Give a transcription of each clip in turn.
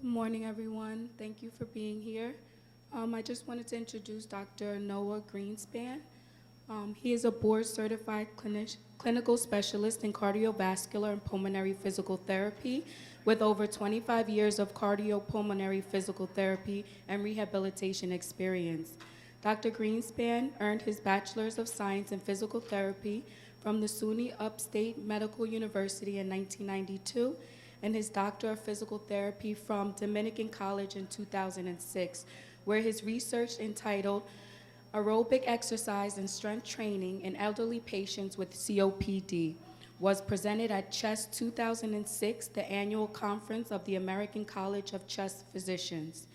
morning, everyone. Thank you for being here. I just wanted to introduce Dr. Noah Greenspan. He is a board-certified clinical specialist in cardiovascular and pulmonary physical therapy with over 25 years of cardiopulmonary physical therapy and rehabilitation experience. Dr. Greenspan earned his Bachelor's of Science in Physical Therapy from the SUNY Upstate Medical University in 1992 and his Doctor of Physical Therapy from Dominican College in 2006, where his research entitled Aerobic Exercise and Strength Training in Elderly Patients with COPD was presented at CHEST 2006, the annual conference of the American College of Chest Physicians.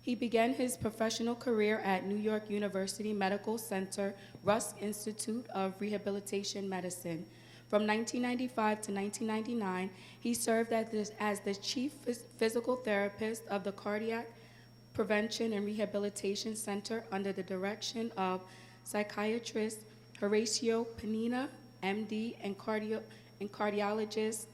He began his professional career at New York University Medical Center Rusk Institute of Rehabilitation Medicine. From 1995 to 1999, he served as the chief physical therapist of the Cardiac Prevention and Rehabilitation Center under the direction of psychiatrist Horacio Penina, MD, and cardiologist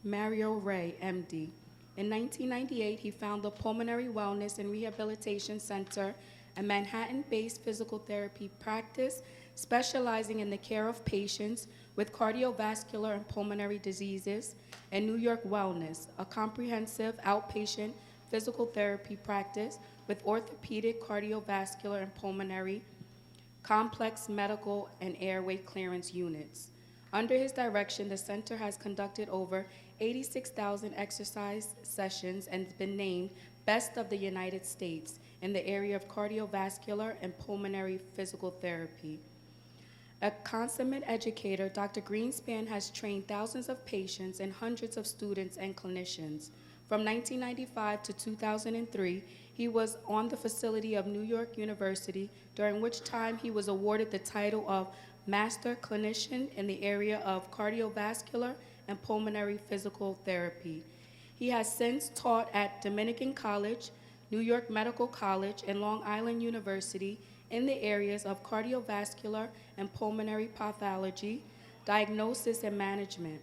Mario Ray, MD. In 1998, he founded the Pulmonary Wellness and Rehabilitation Center, a Manhattan-based physical therapy practice specializing in the care of patients with cardiovascular and pulmonary diseases, and New York Wellness, a comprehensive outpatient physical therapy practice with orthopedic, cardiovascular, and pulmonary, complex medical, and airway clearance units. Under his direction, the center has conducted over 86,000 exercise sessions and has been named Best of the United States in the area of cardiovascular and pulmonary physical therapy. A consummate educator, Dr. Greenspan has trained thousands of patients and hundreds of students and clinicians. From 1995 to 2003, he was on the facility of New York University, during which time he was awarded the title of Master Clinician in the area of cardiovascular and pulmonary physical therapy. He has since taught at Dominican College, New York Medical College, and Long Island University in the areas of cardiovascular and pulmonary pathology, diagnosis, and management.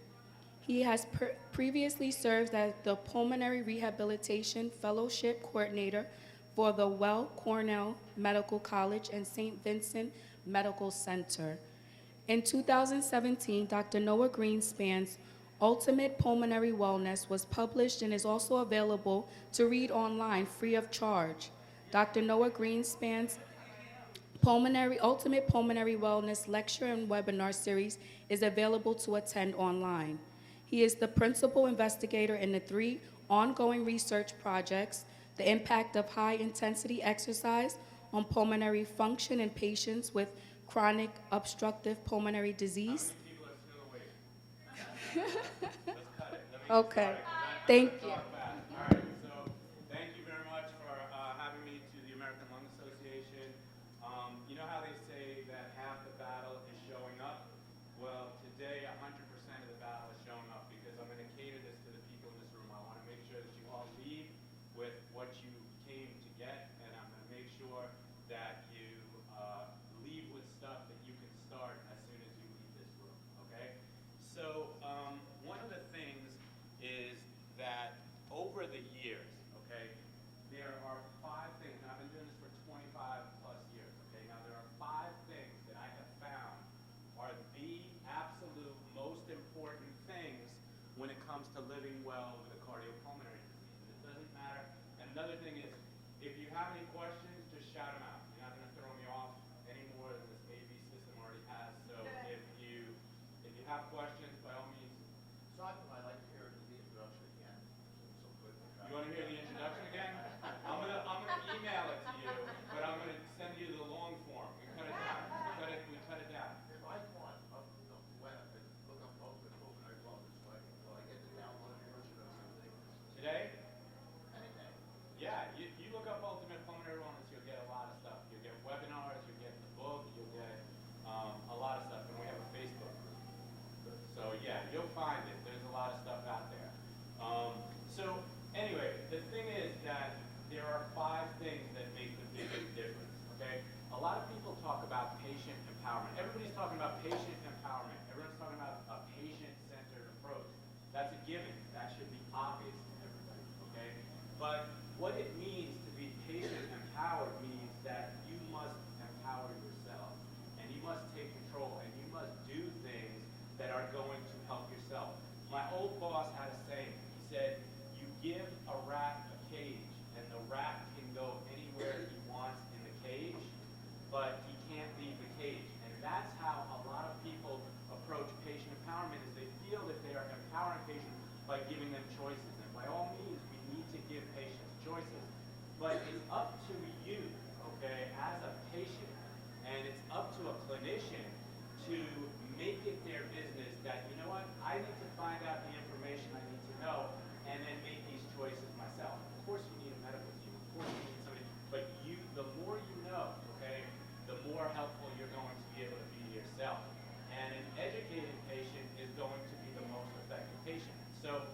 He has previously served as the Pulmonary Rehabilitation Fellowship Coordinator for the Weill Cornell Medical College and St. Vincent Medical Center. In 2017, Dr. Noah Greenspan's Ultimate Pulmonary Wellness was published and is also available to read online free of charge. Dr. Noah Greenspan's Ultimate Pulmonary Wellness lecture and webinar series is available to attend online. He is the principal investigator in the 3 ongoing research projects: the impact of high-intensity exercise on pulmonary function in patients with chronic obstructive pulmonary disease. Okay, thank you. All right, so thank you very much for having me to the American Lung Association. You know how they say that half the battle is showing up? Well, today 100% of the battle is showing up because I'm going to cater this to the people in this room. I want to make sure that you all leave with what you came to get, and I'm going to make sure that you leave with stuff that you can start as soon as you leave this room, okay? So one of the things is that over the years, okay, there are 5 things, and I've been doing this for 25 plus years, okay? Now there are 5 things that I have found are the absolute most important things when it comes to living well with a cardiopulmonary disease. And it doesn't matter. And another thing is, if you have any questions, just shout them out. You're not going to throw me off any more than this AV system already has. So if you have questions, by all means. So I'd like to hear the introduction again. You want to hear the introduction again? I'm gonna email it to you, but I'm gonna send you the long form. We cut it down. We cut it down. If I want up the web and look up pulmonary wellness, will I get the download version of something? Today? Any day. Yeah, you look up Ultimate Pulmonary Wellness, you'll get a lot of stuff. You'll get webinars, you'll get the book, you'll get a lot of stuff, and we have a Facebook group. So yeah, you'll find it. There's a lot of stuff out there. So anyway, the thing is that there are 5 things that make the biggest difference, okay? A lot of people talk about patient empowerment. Everybody's talking about patient empowerment. Everyone's talking about a patient-centered approach. That's a given. That should be obvious to everybody, okay? them choices. And by all means, we need to give patients choices. But it's up to you, okay, as a patient, and it's up to a clinician to make it their business that, you know what, I need to find out the information I need to know and then make these choices myself. Of course you need a medical team, of course you need somebody, but the more you know, okay, the more helpful you're going to be able to be yourself. And an educated patient is going to be the most effective patient. So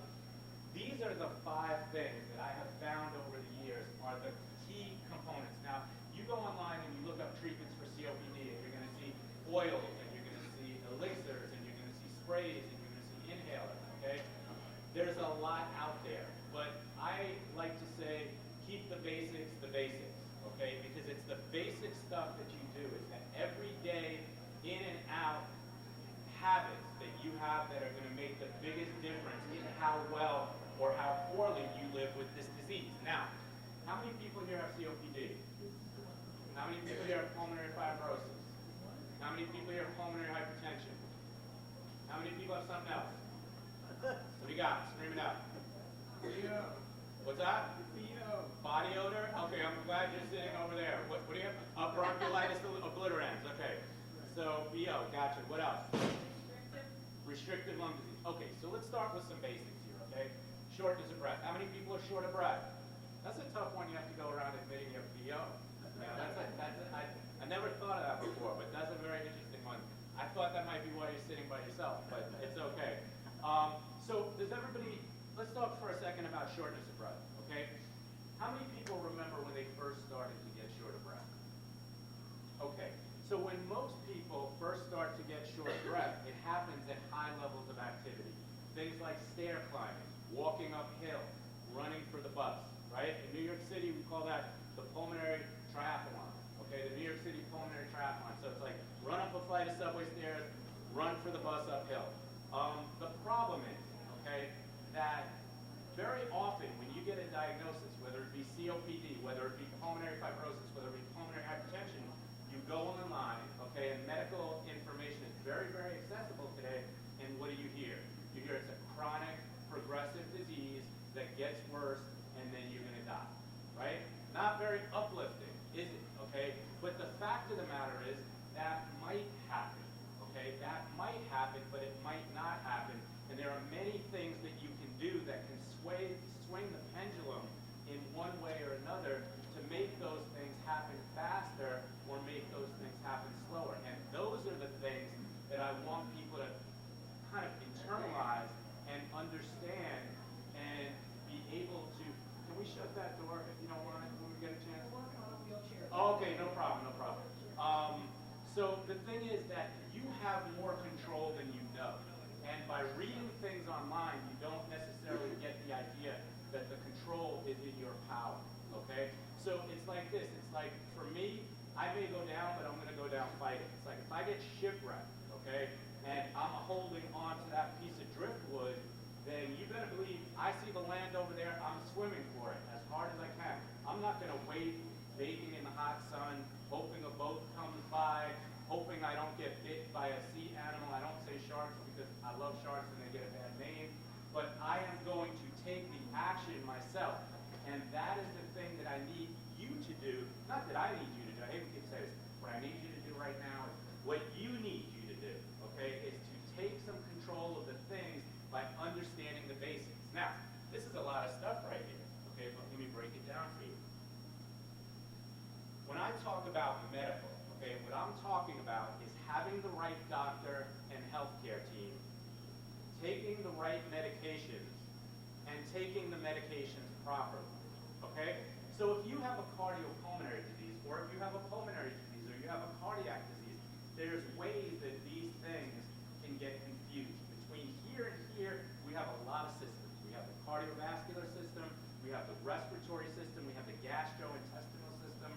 these are the 5 things that I have found over the years are the key components. Now, you go online and you look up treatments for COPD, and you're going to see oils, and you're going to see elixirs, and you're going to see sprays, and you're going to see inhalers, okay? There's a lot out there, but I like to say keep the basics, okay? Because it's the basic stuff that you do. It's the everyday in and out habits that you have that are going to make the biggest difference in how well or how poorly you live with this disease. Now, how many people here have COPD? How many people here have pulmonary fibrosis? How many people here have pulmonary hypertension? How many people have something else? What do you got? Scream it out. What's that? Body odor? Okay, I'm glad you're sitting over there. What do you have? Bronchiolitis obliterans. Okay. So, BO, gotcha. What else? Restrictive lung disease. Okay, so let's start with some basics here, okay? Shortness of breath. How many people are short of breath? That's a tough one you have to go around admitting you have BO. I never thought of that before, but that's a very interesting one. I thought that might be why you're sitting by yourself, but it's okay. So does everybody, let's talk for a second about shortness of breath, okay? How many people remember when they first started to get short of breath? Okay, so when most people first start to get short of breath, it happens at high levels of activity. Things like stair climbing, walking uphill, running for the bus, right? In New York City, we call that the Pulmonary Triathlon, okay? The New York City Pulmonary Triathlon. So it's like run up a flight of subway stairs, run for the bus uphill. The problem is, okay, that very often when you get a diagnosis, whether it be COPD, whether it be pulmonary fibrosis, whether it be pulmonary hypertension, you go online, okay, and medical information is very, very accessible today, and what do you hear? You hear it's a chronic, progressive disease that gets worse, and then you're going to die, right? Not very uplifting, is it, okay? But the fact of the matter is that might happen, okay? That might happen, but it might not happen, and there are many things that you can do that can swing the pendulum in one way or another to make those things happen faster or make those things happen slower. And those are the things that I want people to kind of internalize and understand and be able to, can we shut that door if you don't mind when we get a chance? Working on a wheelchair. Oh, okay, no problem, no problem. So the thing is that you have more control than you know. And by reading things online, you don't necessarily get the idea that the control is in your power, okay? So it's like this. It's like, for me, I may go down, but I'm going to go down fighting. It's like if I get shipwrecked, okay, and I'm holding on to that piece of driftwood, then you better believe I see the land over there, I'm swimming for it as hard as I can. I'm not going to wait, bathing in the hot sun, hoping a boat comes by, hoping I don't get bit by a sea animal. I don't say sharks because I love sharks and they get a bad name. But I am going to take the action myself. And that is the thing that I need you to do. Not that I need you to do. I hate when people say this. What I need you to do right now is what you need you to do, okay, is to take some control of the things by understanding the basics. Now, this is a lot of stuff right here, okay, but let me break it down for you. When I talk about medical, okay, what I'm talking about is having the right doctor and healthcare team, taking the right medications, and taking the medications properly, okay? So if you have a cardiopulmonary disease, or if you have a pulmonary disease, or you have a cardiac disease, there's ways that these things can get confused. Between here and here, we have a lot of systems. We have the cardiovascular system, we have the respiratory system, we have the gastrointestinal system,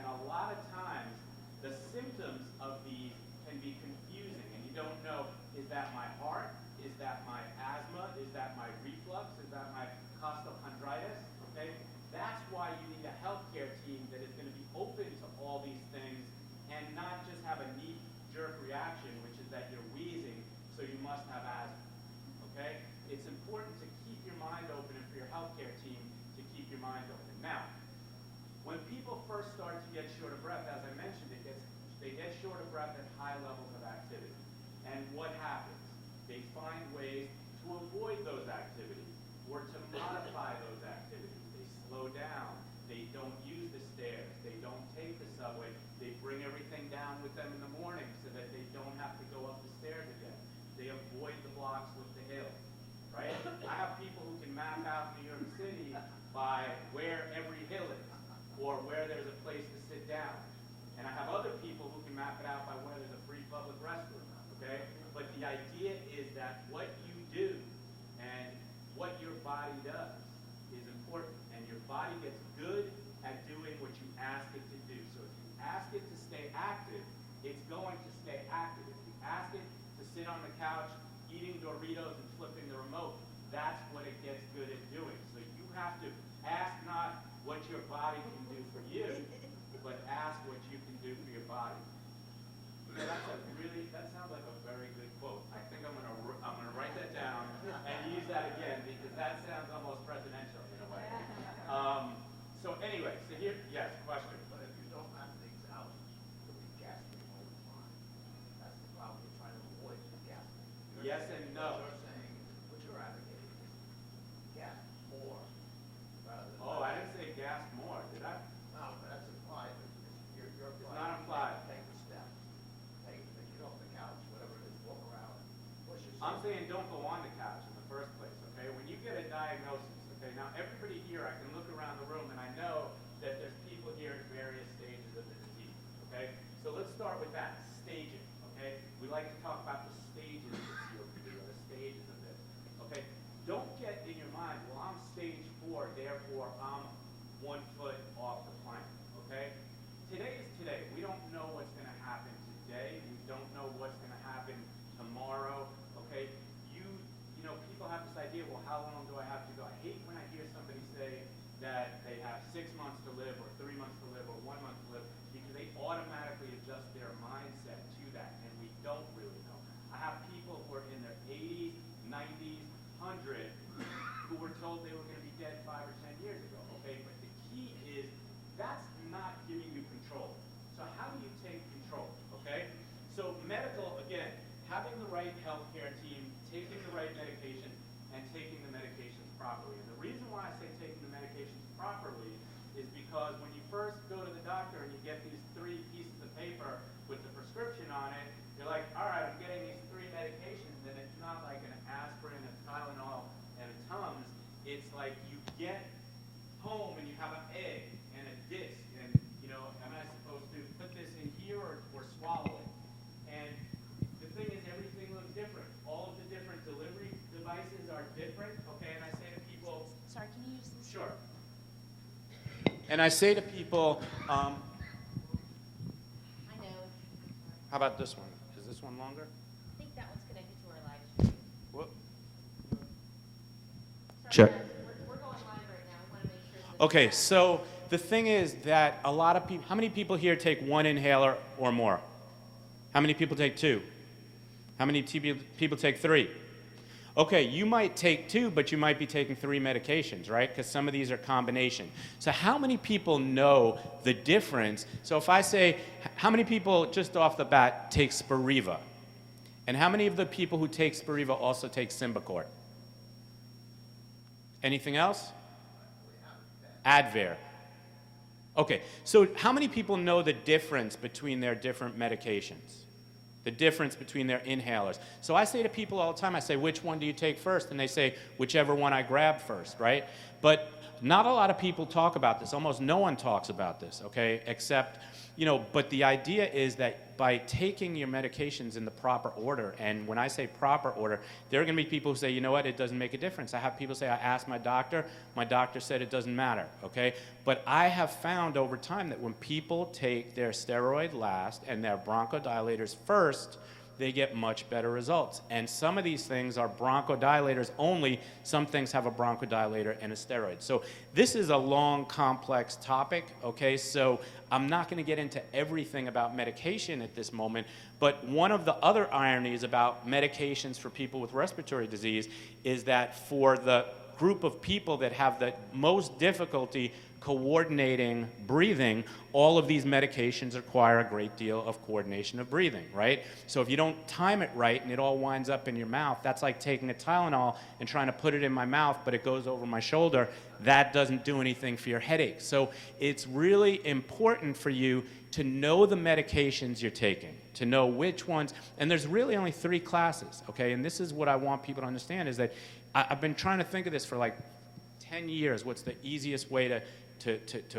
and a lot of times, the symptoms of these can be confusing, and you don't know, is that my heart? Is that my asthma? Is that my reflux? Is that my costochondritis? Okay? That's why you need a healthcare team that is going to be open to all these things and not just have a knee-jerk reaction, which is that you're wheezing, so you must have asthma. Okay? It's important to keep your mind find ways to avoid those activities or to modify those activities. They slow down. They don't use the stairs. They don't take the subway. They bring everything down with them in the morning so that they don't have to go up the stairs again. They avoid the blocks with the hills, right? I have people who can map out New York City by where every hill is or where there's a place to sit down. And I have other people who can map it out by where there's a free public restroom, okay? But the idea is that what you do and what your body does is important. And your body gets good at doing what you ask it to do. So if you ask it to stay active, it's going to stay active. If you ask it to sit on the couch eating Doritos and flipping the remote, that's what it gets good at doing. So you have to ask not what your body can do for you, but ask what you can do for your body. So that sounds like a very good quote. I think I'm gonna write that down and use that again because that sounds almost presidential in a way. So anyway, so here, yes, question. But if you don't map things out, you'll be gasping all the time. That's the problem. We're trying to avoid gasping. Yes and no. You're saying, what you're advocating is gasp more rather than. Oh, I didn't say gas more, did I? No, but that's implied. You're It's not implied. Take the steps. Get off the couch, whatever it is, walk around, push yourself. I'm saying don't go on the couch in the first place, okay? When you get a diagnosis, okay, now everybody here, I can look around the room and I know that there's people here at various stages of the disease, okay? So let's start with that, staging, okay? We like to talk about the stages of COPD or the stages of this, okay? Don't get in your mind, well, I'm stage 4, therefore I'm 1 foot off the planet, okay? Today is today. We don't know what's going to happen today. We don't know what's going to happen tomorrow, okay? You know, people have this idea, well, how long do I have to go? I hate when I hear somebody say that they have 6 months to live or 3 months to live or 1 month to live because they automatically adjust their mindset to that, and we don't really know. I have people who are in their 80s, 90s, 100 who were told they were going to be dead 5 or 10 years ago, okay? But the key is that's not giving you control. So how do you take control, okay? So medical, again, having the right healthcare team, taking the right medication, and taking the medications properly. And the reason why I say taking the medications properly is because when you first go to the doctor and you get these 3 pieces of paper with the prescription on it, you're like, all right, I'm getting these 3 medications, and it's not like an aspirin, a Tylenol, and a Tums. It's like you get home and you have an egg and a disc, and you know, am I supposed to put this in here or swallow it? And the thing is, everything looks different. All of the different delivery devices are different, okay? And I say to people, Sorry, can you use this? sure. And I say to people, I know. how about this one? Is this one longer? I think that one's connected to our live stream. Whoop. Sorry, Check. guys, we're going live right now. We want to make sure that Okay, so the thing is that a lot of people, how many people here take 1 inhaler or more? How many people take 2? How many people take 3? Okay, you might take 2, but you might be taking 3 medications, right? Because some of these are combination. So how many people know the difference? So if I say, how many people just off the bat take Spiriva? And how many of the people who take Spiriva also take Symbicort? Anything else? Advair. Okay, so how many people know the difference between their different medications? The difference between their inhalers. So I say to people all the time, I say, which one do you take first? And they say, whichever one I grab first, right? But not a lot of people talk about this. Almost no one talks about this, okay? Except, you know, but the idea is that by taking your medications in the proper order, and when I say proper order, there are going to be people who say, you know what, it doesn't make a difference. I have people say, I asked my doctor said it doesn't matter, okay? But I have found over time that when people take their steroid last and their bronchodilators first, they get much better results. And some of these things are bronchodilators only. Some things have a bronchodilator and a steroid. So this is a long, complex topic, okay? So I'm not going to get into everything about medication at this moment, but one of the other ironies about medications for people with respiratory disease is that for the group of people that have the most difficulty coordinating breathing. All of these medications require a great deal of coordination of breathing, right? So if you don't time it right and it all winds up in your mouth, that's like taking a Tylenol and trying to put it in my mouth, but it goes over my shoulder. That doesn't do anything for your headache. So it's really important for you to know the medications you're taking, to know which ones, and there's really only 3 classes, okay? And this is what I want people to understand, is that I've been trying to think of this for like 10 years. What's the easiest way to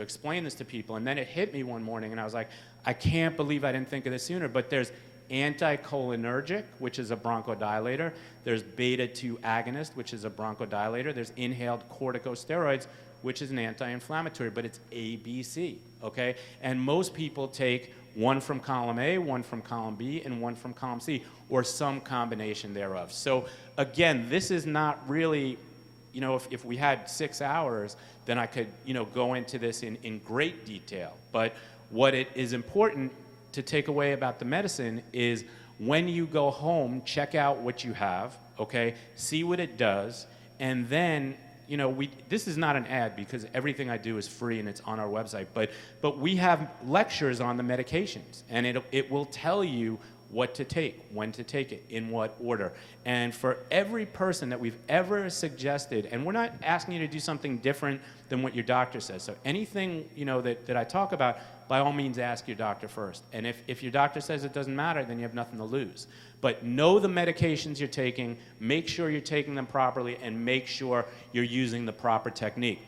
explain this to people? And then it hit me one morning, and I was like, I can't believe I didn't think of this sooner. But there's anticholinergic, which is a bronchodilator. There's beta-2 agonist, which is a bronchodilator. There's inhaled corticosteroids, which is an anti-inflammatory, but it's ABC, okay? And most people take one from column A, one from column B, and one from column C, or some combination thereof. So again, this is not really, you know, if we had 6 hours, then I could, you know, go into this in great detail. But what it is important to take away about the medicine is when you go home, check out what you have, okay? See what it does, and then, you know, this is not an ad because everything I do is free and it's on our website, but we have lectures on the medications, and it will tell you what to take, when to take it, in what order. And for every person that we've ever suggested, and we're not asking you to do something different than what your doctor says. So anything, you know, that I talk about, by all means ask your doctor first. And if your doctor says it doesn't matter, then you have nothing to lose. But know the medications you're taking, make sure you're taking them properly, and make sure you're using the proper technique.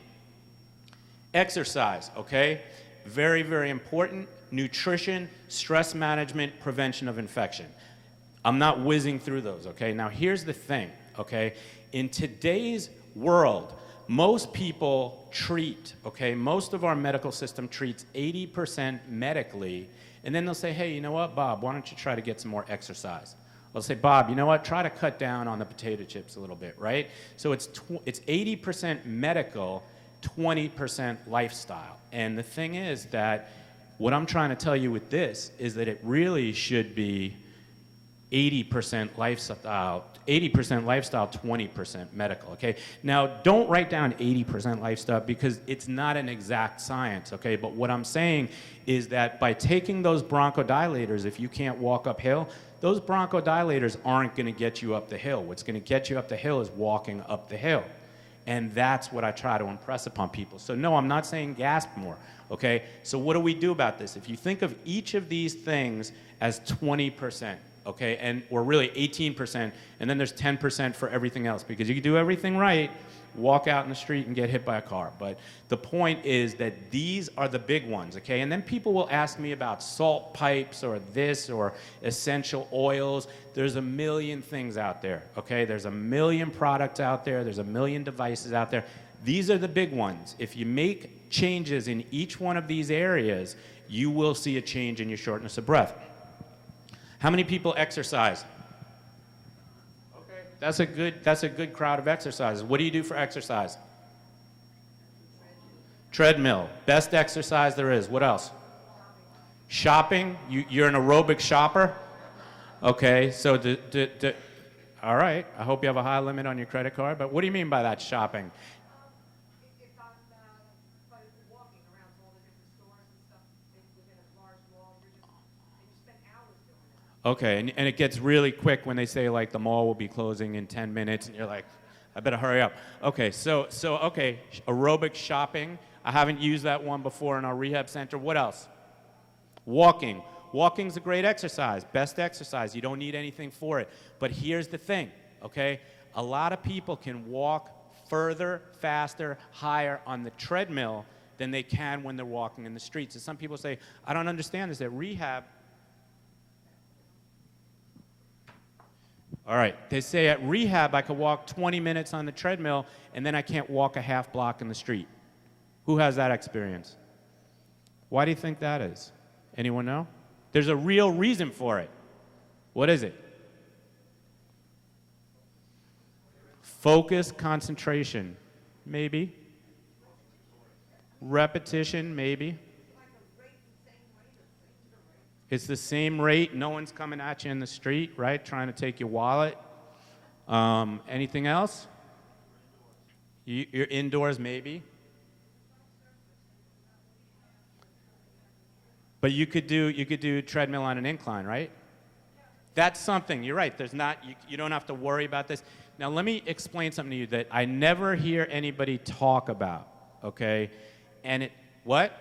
Exercise, okay? Very, very important. Nutrition, stress management, prevention of infection. I'm not whizzing through those, okay? Now here's the thing, okay? In today's world, most people treat, okay? Most of our medical system treats 80% medically, and then they'll say, hey, you know what, Bob, why don't you try to get some more exercise? They'll say, Bob, you know what, try to cut down on the potato chips a little bit, right? So it's 80% medical, 20% lifestyle. And the thing is that what I'm trying to tell you with this is that it really should be 80% lifestyle, 20% medical, okay? Now, don't write down 80% lifestyle because it's not an exact science, okay? But what I'm saying is that by taking those bronchodilators, if you can't walk uphill, those bronchodilators aren't gonna get you up the hill. What's gonna get you up the hill is walking up the hill. And that's what I try to impress upon people. So no, I'm not saying gasp more, okay? So what do we do about this? If you think of each of these things as 20%, okay, or really 18%, and then there's 10% for everything else, because you can do everything right, walk out in the street and get hit by a car. But the point is that these are the big ones, okay? And then people will ask me about salt pipes or this or essential oils. There's a million things out there, okay? There's a million products out there. There's a million devices out there. These are the big ones. If you make changes in each one of these areas, you will see a change in your shortness of breath. How many people exercise? That's a good crowd of exercises. What do you do for exercise? Treadmill. Best exercise there is. What else? Shopping. You're an aerobic shopper? Okay, so all right. I hope you have a high limit on your credit card, but what do you mean by that, shopping? If I'm walking around to all the different stores and stuff within a large mall, and you spend hours doing that. Okay, and it gets really quick when they say, like, the mall will be closing in 10 minutes, and you're like, I better hurry up. Okay, so okay, aerobic shopping. I haven't used that one before in our rehab center. What else? Walking. Walking's a great exercise, best exercise. You don't need anything for it. But here's the thing, okay? A lot of people can walk further, faster, higher on the treadmill than they can when they're walking in the streets. And some people say, I don't understand this. At rehab, all right, they say at rehab I could walk 20 minutes on the treadmill and then I can't walk a half block in the street. Who has that experience? Why do you think that is? Anyone know? There's a real reason for it. What is it? Focus, concentration, maybe. Repetition, maybe. It's the same rate. No one's coming at you in the street, right? Trying to take your wallet. Anything else? You're indoors, maybe. But you could do treadmill on an incline, right? That's something. You're right. There's not. You don't have to worry about this. Now let me explain something to you that I never hear anybody talk about. Okay, and what?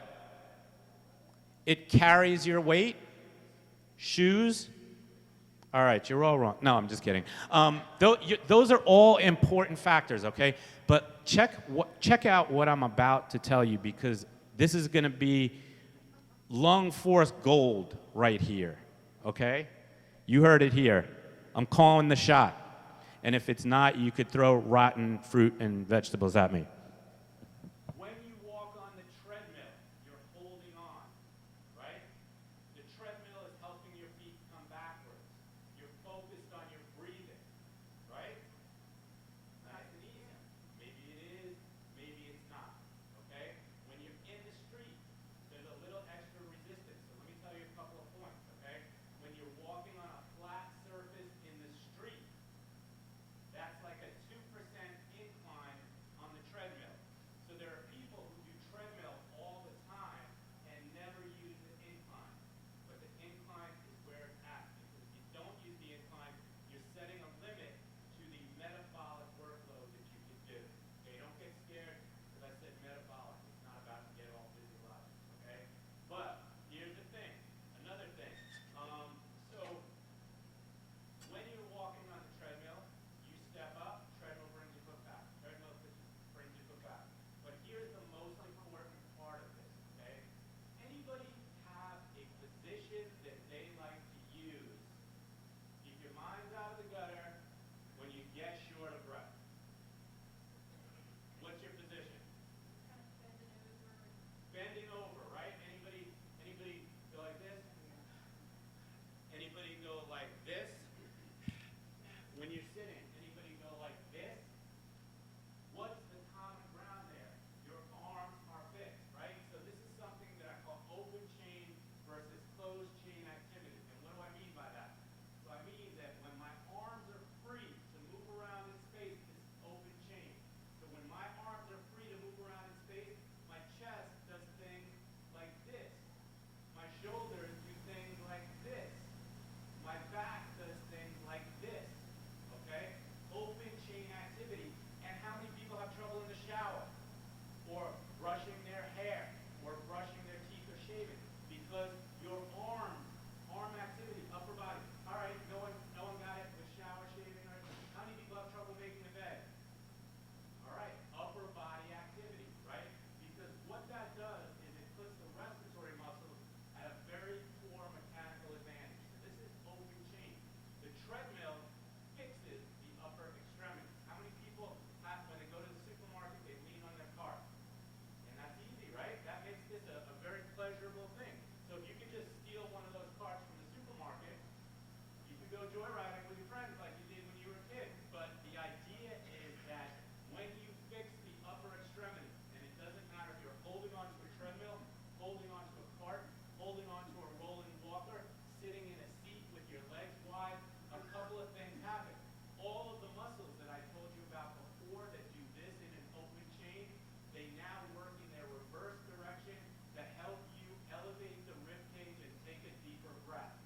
It carries your weight. Shoes. All right, you're all wrong. No, I'm just kidding. Those are all important factors, okay? But check out what I'm about to tell you, because this is going to be lung force gold right here, okay? You heard it here. I'm calling the shot. And if it's not, you could throw rotten fruit and vegetables at me. When you walk on the treadmill, you're holding on, right? The treadmill is helping your feet come backwards. You're focused on your breathing, right? Nice and easy. Maybe it is, maybe it's not, okay? When you're in the street, there's a little extra resistance. So let me tell you a couple of points, okay? When you're walking on a flat surface in the street, that's like a 2% incline on the treadmill. So there are people who do treadmill all the time and never use the incline. But the incline is where it's at, because if you don't use the incline, you're setting a limit to the metabolic workload that you can do. Okay, don't get scared because I said metabolic. It's not about to get all physiologic, okay? But here's the thing, another thing. So when you're walking on the treadmill, you step up, treadmill brings your foot back. Treadmill brings your foot back. But here's the most important part of this, okay? Anybody have a position that they like to use? Keep your minds out of the gutter when you get short of breath. What's your position? Bending over, right? Anybody go like this? Anybody go like this? When you're sitting, anybody go like this? What's the common ground there? Your arms are fixed, right? So this is something that I call open chain versus closed chain activity. And what do I mean by that? So I mean that when my arms are free to move around in space, this is open chain. So when my arms are free to move around in space, my chest does things like this. My shoulders do things like this. My back does things like this. Okay? Open chain activity. And how many people have trouble in the shower? Or brushing their hair? Or brushing their teeth or shaving? Because your arm activity, upper body. All right, no one got it with shower, shaving, or how many people have trouble making a bed? All right, upper body activity, right? Because what that does is it puts the respiratory muscles at a very poor mechanical advantage. So this is open chain. The treadmill fixes the upper extremities. How many people have, when they go to the supermarket, they lean on their cart? And that's easy, right? That makes this a very pleasurable thing. So if you could just steal one of those carts from the supermarket, you could go joyriding with your friends like you did when you were a kid. But the idea is that when you fix the upper extremity, and it doesn't matter if you're holding onto a treadmill, holding onto a cart, holding onto a rolling walker, sitting in a seat with your legs wide, a couple of things happen. All of the muscles that I told you about before that do this in an open chain, they now work in their reverse direction to help you elevate the rib cage and take a deeper breath.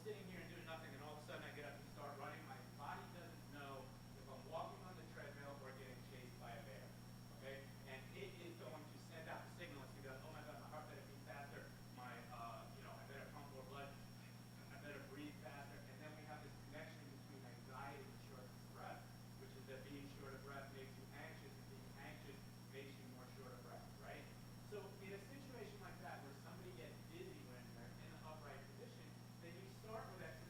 sitting here and doing nothing, and all of a sudden I get up and start running, my body doesn't know if I'm walking on the treadmill or getting chased by a bear. Okay? And it is going to send out the signal. It's going to go, oh my God, my heart better beat faster. I better pump more blood. I better breathe faster. And then we have this connection between anxiety and shortness of breath, which is that being short of breath makes you anxious, and being anxious makes you more short of breath, right? So in a situation like that where somebody gets dizzy when they're in an upright position, then you start with exercise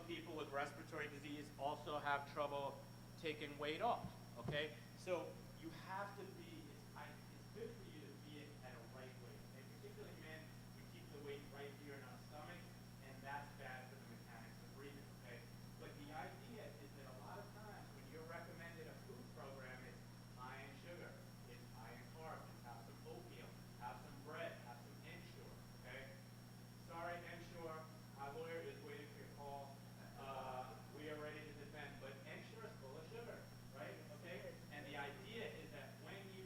people with respiratory disease also have trouble taking weight off, okay? So you have to be, it's good for you to be at a right weight. And particularly men, we keep the weight right here in our stomach, and that's bad for the mechanics of breathing, okay? But the idea is that a lot of times when you're recommended a food program, it's high in sugar, it's high in carbs, it's have some oatmeal, have some bread, have some Ensure, okay? Sorry, Ensure, our lawyer is waiting for your call. We are ready to defend, but Ensure is full of sugar, right? Okay? And the idea is that when you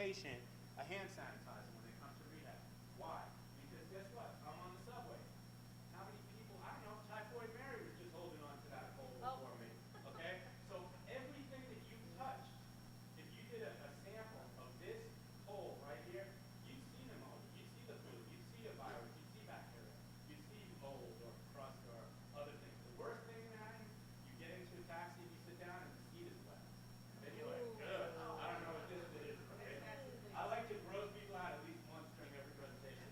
patient a hand sanitizer when they come to rehab. Why? Because guess what? I'm on the subway. How many people, I don't know, Typhoid Mary was just holding on to that pole for me. Okay? So everything that you touched, if you did a sample of this pole right here, you'd see pneumonia, you'd see the flu, you'd see a virus, you'd see bacteria, you'd see mold or crust or other things. The worst thing that happens, you get into a taxi, you sit down, and the seat is wet. And you're like, good, I don't know what this is. Right? I like to gross people out at least once during every presentation.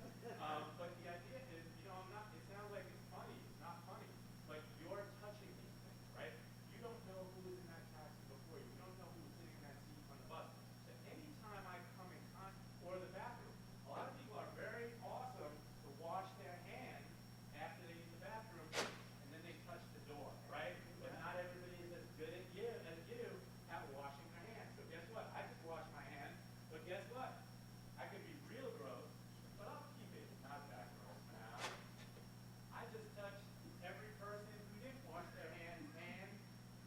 But the idea is, I'm not, it sounds like it's funny. It's not funny. But you're touching these things, right? You don't know who was in that taxi before you. You don't know who was sitting in that seat on the bus. So anytime I come in contact, or the bathroom, a lot of people are very awesome to wash their hands after they use the bathroom, and then they touch the door, right? But not everybody is as good as you at washing their hands. So guess what? I just wash my hands, but guess what? I could be real gross, but I'll keep it not that gross now. I just touched every person who didn't wash their hands and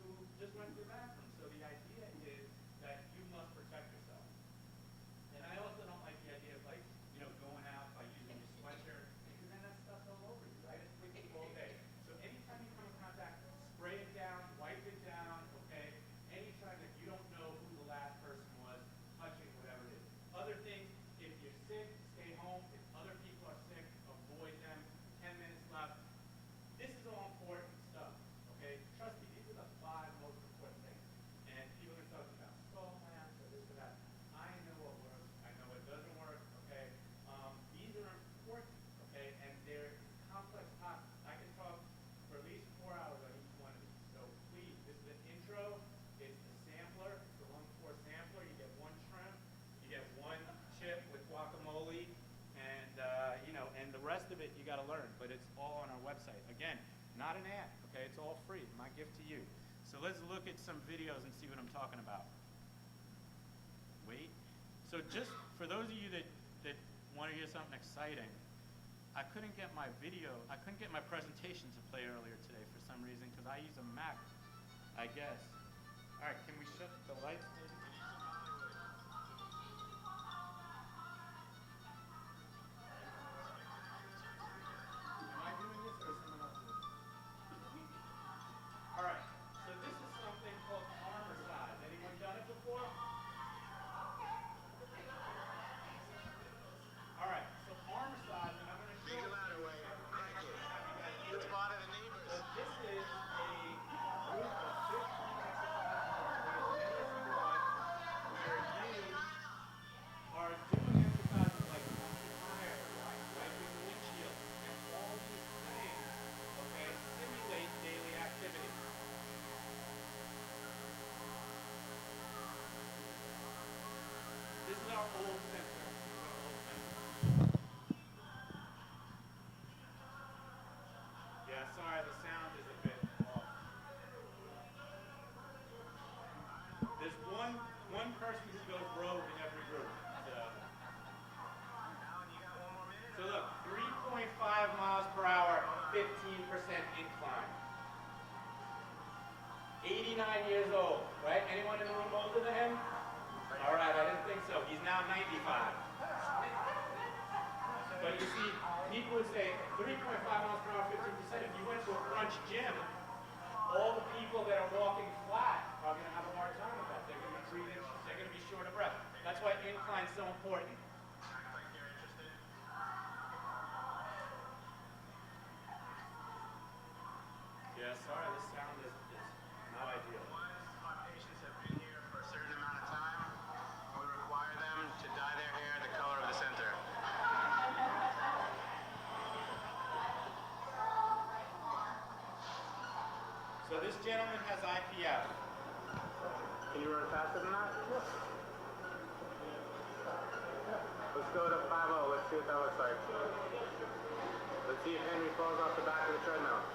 who just went to the bathroom. So the idea is that you must protect yourself. And I also don't like the idea of going out by using your sweatshirt, because then that stuff's all over you, right? It's with you all day. So anytime you come in contact, spray it down, wipe it down, okay? Anytime that you don't know who the last person was touching whatever it is. Other things, if you're sick, stay home. If other people are sick, avoid them. 10 minutes left. This is all important stuff, okay? Trust me, these are the 5 most important things. And people are talking about salt lamps or this or that. I know what works. I know what doesn't work, okay? These are important, okay? And they're complex topics. I can talk for at least 4 hours on each one of these. So please, this is an intro. It's the sampler. It's the 1-4 sampler. You get 1 shrimp. You get 1 chip with guacamole. And the rest of it you got to learn. But it's all on our website. Again, not an ad, okay? It's all free. My gift to you. So let's look at some videos and see what I'm talking about. Wait. So just for those of you that want to hear something exciting, I couldn't get my presentation to play earlier today for some reason because I use a Mac, I guess. All right, can we shut the lights, please? Am I doing this or is someone else doing this? All right, so this is something called arm massage. Anyone done it before? All right, so arm massage, and I'm going to show you. It's part of the neighbors. So this is a group of 15 exercises, as many as you want, where you are doing exercises like pushing tires, wiping the windshield, and all these things, okay, simulate daily activity. This is our old center. Yeah, sorry, the sound is a bit off. There's one person who goes rogue in every group. So look, 3.5 miles per hour, 15% incline. 89 years old, right? Anyone in the room older than him? All right, I didn't think so. He's now 95. But you see, people would say 3.5 miles per hour, 15%. If you went to a crunch gym, all the people that are walking flat are going to have a hard time with that. They're going to be breathing, they're going to be short of breath. That's why incline is so important. Yeah, sorry, the sound is not ideal. Once our patients have been here for a certain amount of time, we require them to dye their hair the color of the center. So this gentleman has IPF. Can you run faster than that? Let's go to 5-0. Let's see what that looks like. Let's see if Henry falls off the back of the treadmill.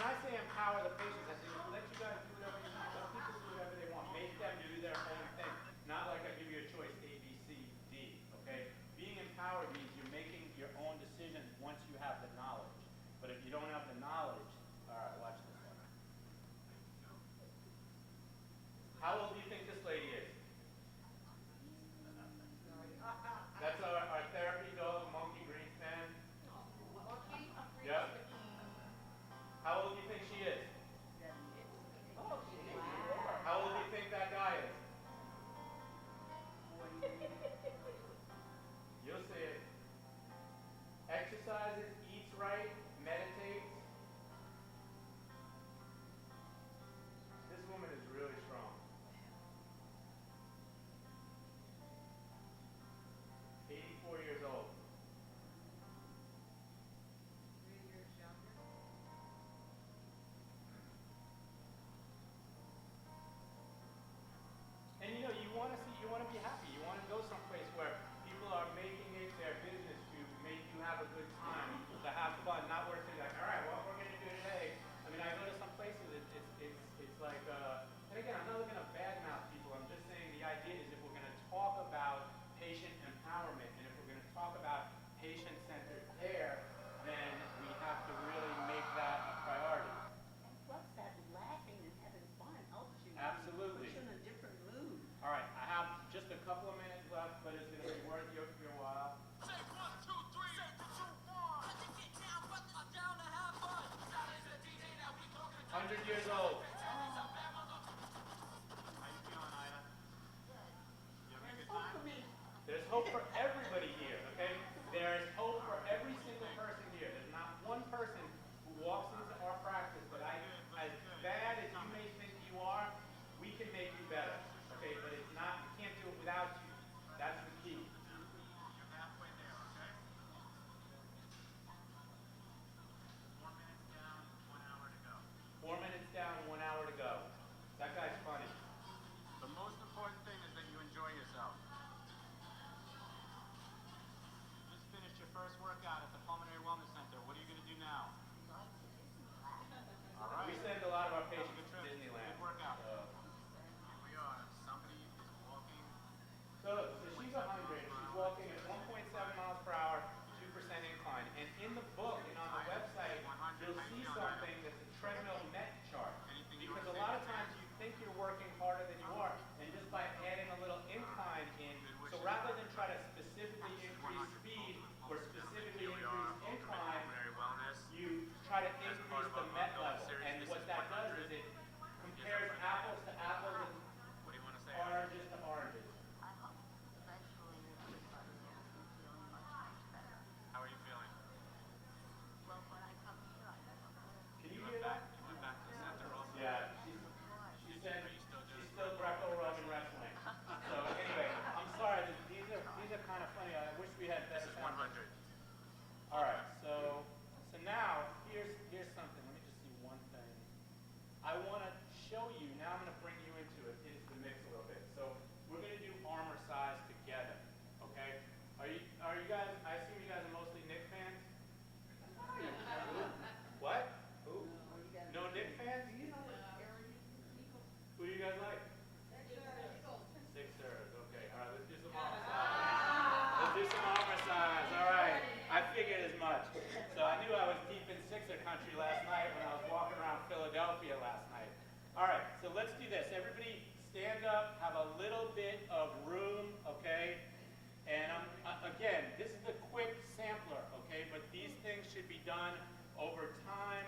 when I say empower the patients, I say let you guys do whatever you want. Let people do whatever they want. Make them do their own thing. Not like I give you a choice, A, B, C, D, okay? Being empowered means you're making your own decisions once you have the knowledge. But if you don't have the knowledge, all right, watch this one. How old do you think this lady is? That's our therapy dog, Monkey Greenspan. Yep. How old do you think she is? How old do you think that guy is? You'll see it. Exercises, eats right, meditates. This woman is really strong. 84 years old. And you know, you want to be happy. You want to go someplace where people are making it their business to make you have a good time, to have fun, not work to like, all right, what we're going to do today. I mean, I go to some places, it's like, and again, I'm not looking to badmouth people. I'm just saying the idea is if we're going to talk about patient empowerment and if we're going to talk about patient-centered care, then we have to really make that a priority. And plus that laughing and having fun helps you. Absolutely. Puts you in a different mood. All right, I have just a couple of minutes left, but it's going to be worth your while. Say 1, 2, 3. Say 2, 1. Let you get down, but I'm down to have fun. That is the DJ that we talking to. 100 years old. How you feeling, Ida? You having a good Hope time? for me. There's hope for everybody here, okay? There is hope for every single person here. There's not one person who walks into our practice that as bad as you may think you are, we can make you better, okay? But it's not, we can't do it without you. That's the key. You're halfway there, okay? 4 minutes down, 1 hour to go. 4 minutes down, 1 hour to go. That guy's funny. The most important thing is that you enjoy yourself. Just finished your first workout at the Pulmonary Wellness Center. What are you going to do now? All right. We send a lot of our Have a patients good to trip. Disneyland. Good workout. So, Here we are. Somebody is walking. so she's 100. She's walking at 1.7 miles per hour, 2% incline. And in the book and on the website, you'll see something that's a treadmill net chart. Because a lot of times you think you're working harder than you are, and just by adding a little incline in, so rather than try to specifically increase speed or specifically increase incline, Pulmonary Wellness. you try to increase the met level. And what that does is it compares apples to apples and What do you want to say? oranges to oranges. I hope eventually everybody will be feeling much, much better. How are you feeling? Well, when I come here, I never Can you hear that? You went back to the center also? Yeah, she said she's still Greco-Roman wrestling. So anyway, I'm sorry, these are kind of funny. I wish we had This better is sound. 100. All right, so now here's something. Let me just see one thing. I want to show you. Now I'm going to bring you into the mix a little bit. So we're going to do arm or size together. Okay? Are you guys? I assume you guys are mostly Knick fans. What? Who? No Knick fans? Who do you guys like? Sixers. Okay. All right. Let's do some arm size. Let's do some arm size. All right. I figured as much. So I knew I was deep in Sixer country last night when I was walking around Philadelphia last night. All right. So let's do this. Everybody stand up. Have a little bit of room. Okay. And again, this is a quick sampler. Okay. But these things should be done over time,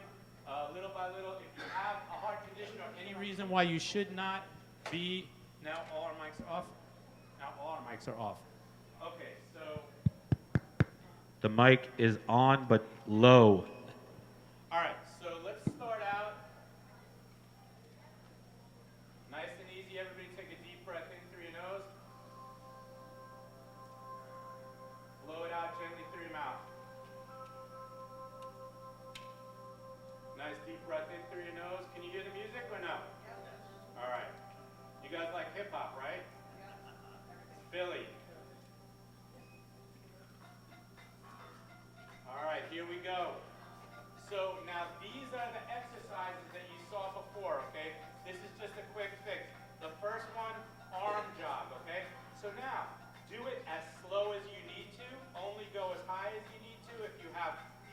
little by little. If you have a heart condition or any reason why you should not be, now all our mics are off. Now all our mics are off. Okay, so the mic is on but low. All right, so let's start out nice and easy. Everybody take a deep breath in through your nose. Blow it out gently through your mouth. Nice deep breath in through your nose. Can you hear the music or no? All right. You guys like hip hop, right? Philly. All right, here we go. So now these are the exercises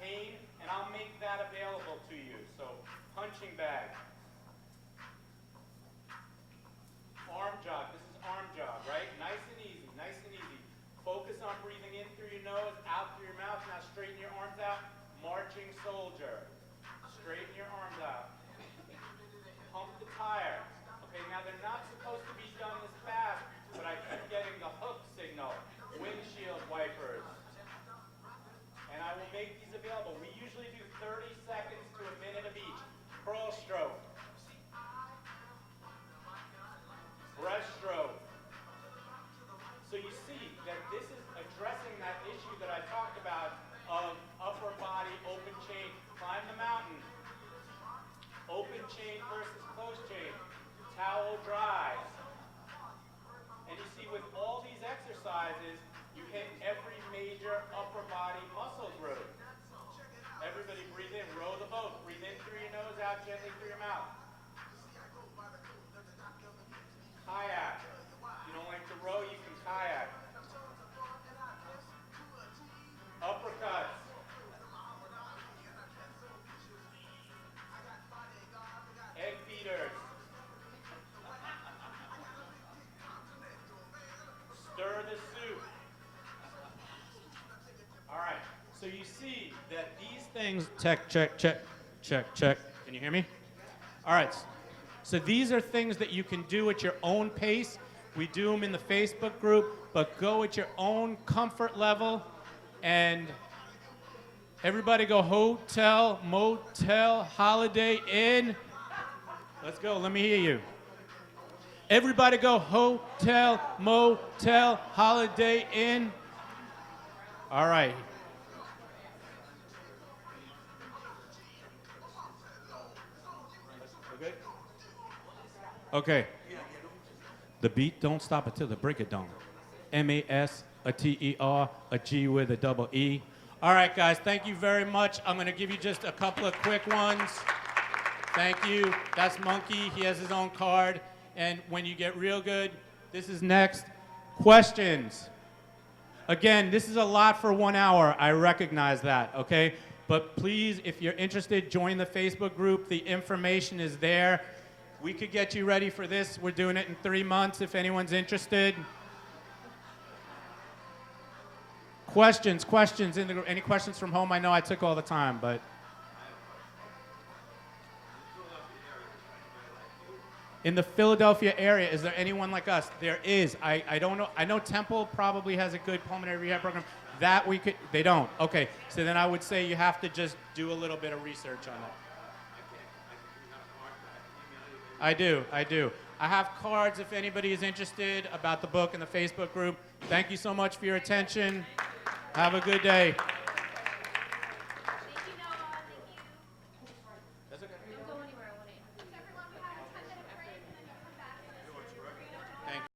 pain, and I'll make that available to you. So punching bag. Arm jog. This is arm jog, right? Nice and easy, nice and easy. Focus on breathing in through your nose, out through your mouth. Now straighten your arms out. Marching soldier. Straighten your arms out. Pump the tire. Okay, now they're not supposed to be done this fast, but I keep getting the hook signal. Windshield wipers. And I will make these available. We usually do 30 seconds to a minute of each. Curl stroke. Breaststroke. So you see that this is addressing that issue that I talked about of upper body open chain. Climb the mountain. Open chain versus closed chain. Towel dries. And you see with all these exercises, you hit every major upper body muscle group. Everybody breathe in, row the boat. Breathe in through your nose, out gently through your mouth. Kayak. If you don't like to row, you can kayak. Uppercuts. Egg beaters. Stir the soup. All right, so you see that these things, check. Can you hear me? All right. So these are things that you can do at your own pace. We do them in the Facebook group, but go at your own comfort level. And everybody go hotel, motel, Holiday Inn. Let's go, let me hear you. Everybody go hotel, motel, Holiday Inn. All right. Okay. Okay. The beat don't stop until the break it don't. M-A-S, a T-E-R, a G with a double E. All right, guys, thank you very much. I'm going to give you just a couple of quick ones. Thank you. That's Monkey. He has his own card. And when you get real good, this is next. Questions. Again, this is a lot for 1 hour. I recognize that, okay? But please, if you're interested, join the Facebook group. The information is there. We could get you ready for this. We're doing it in 3 months if anyone's interested. Questions in the group. Any questions from home? I know I took all the time, but. In the Philadelphia area, is there anyone like us? There is. I don't know. I know Temple probably has a good pulmonary rehab program. That we could, they don't. Okay, so then I would say you have to just do a little bit of research on that. I do. I have cards if anybody is interested about the book in the Facebook group. Thank you so much for your attention. Have a good day.